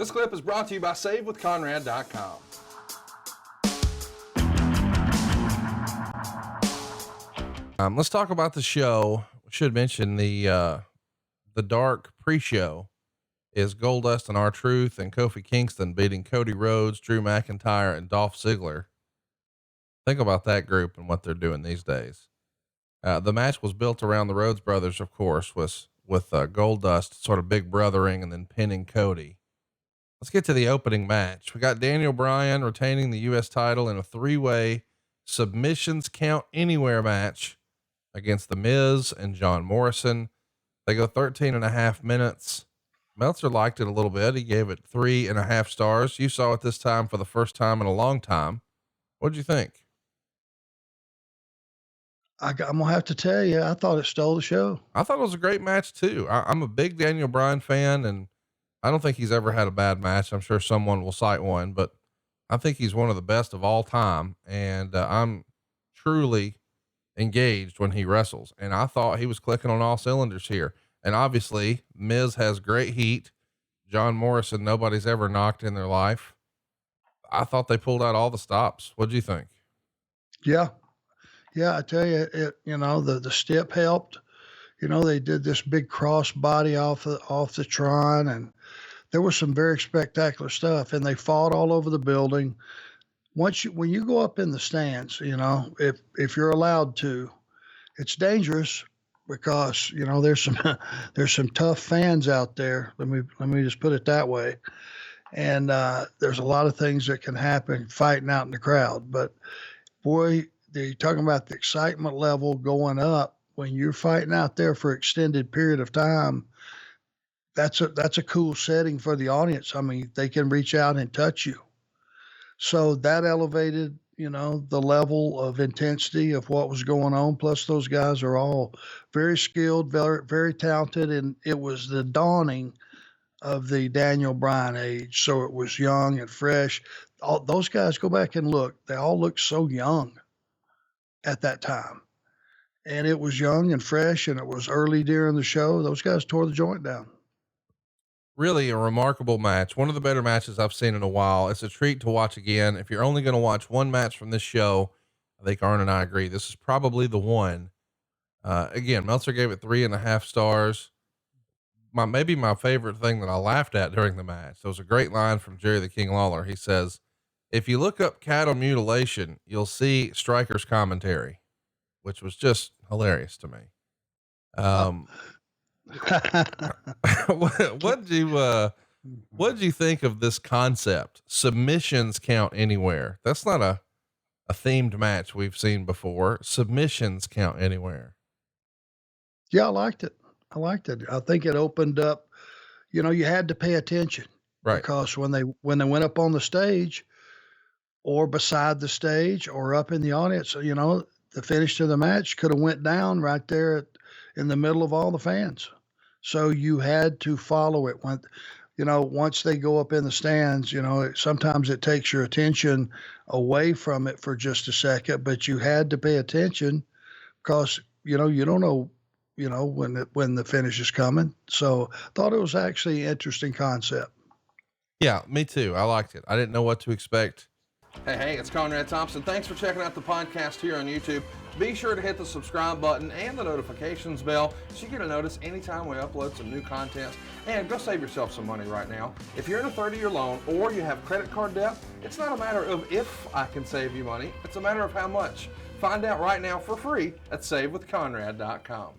This clip is brought to you by SaveWithConrad.com. Let's talk about the show. We should mention the dark pre-show is Goldust and R-Truth and Kofi Kingston beating Cody Rhodes, Drew McIntyre, and Dolph Ziggler. Think about that group and what they're doing these days. The match was built around the Rhodes brothers, of course, with Goldust sort of big brothering and then pinning Cody. Let's get to the opening match. We got Daniel Bryan retaining the U.S. title in a 3-way submissions count anywhere match against The Miz and John Morrison. They go 13.5 minutes. Meltzer liked it a little bit. He gave it 3.5 stars. You saw it this time for the first time in a long time. What'd you think? I'm gonna have to tell you, I thought it stole the show. I thought it was a great match too. I'm a big Daniel Bryan fan, and I don't think he's ever had a bad match. I'm sure someone will cite one, but I think he's one of the best of all time. And I'm truly engaged when he wrestles. And I thought he was clicking on all cylinders here. And obviously Miz has great heat. John Morrison, nobody's ever knocked in their life. I thought they pulled out all the stops. What'd you think? Yeah. I tell you, the step helped. They did this big cross body off the Tron, and there was some very spectacular stuff, and they fought all over the building. When you go up in the stands, if you're allowed to, it's dangerous because, there's some tough fans out there. Let me just put it that way. And, there's a lot of things that can happen fighting out in the crowd, but boy, you're talking about the excitement level going up when you're fighting out there for an extended period of time. That's a cool setting for the audience. I mean, they can reach out and touch you. So that elevated, the level of intensity of what was going on. Plus those guys are all very skilled, very, very talented. And it was the dawning of the Daniel Bryan age. So it was young and fresh. All those guys, go back and look, they all look so young at that time. And it was young and fresh, and it was early during the show. Those guys tore the joint down. Really a remarkable match. One of the better matches I've seen in a while. It's a treat to watch again. If you're only going to watch one match from this show, I think Arn and I agree, this is probably the one. Again, Meltzer gave it 3.5 stars. Maybe my favorite thing that I laughed at during the match. There was a great line from Jerry the King Lawler. He says, "If you look up cattle mutilation, you'll see Stryker's commentary," which was just hilarious to me. What'd you think of this concept? Submissions count anywhere. That's not a themed match we've seen before. Submissions count anywhere. Yeah, I liked it. I think it opened up, you had to pay attention, right? Because when they went up on the stage or beside the stage or up in the audience, the finish to the match could have went down right there in the middle of all the fans. So you had to follow it when, once they go up in the stands, sometimes it takes your attention away from it for just a second, but you had to pay attention because, you don't know, when the finish is coming. So thought it was actually an interesting concept. Yeah, me too. I liked it. I didn't know what to expect. Hey, it's Conrad Thompson. Thanks for checking out the podcast here on YouTube. Be sure to hit the subscribe button and the notifications bell so you get a notice anytime we upload some new content. And go save yourself some money right now. If you're in a 30-year loan or you have credit card debt, it's not a matter of if I can save you money. It's a matter of how much. Find out right now for free at SaveWithConrad.com.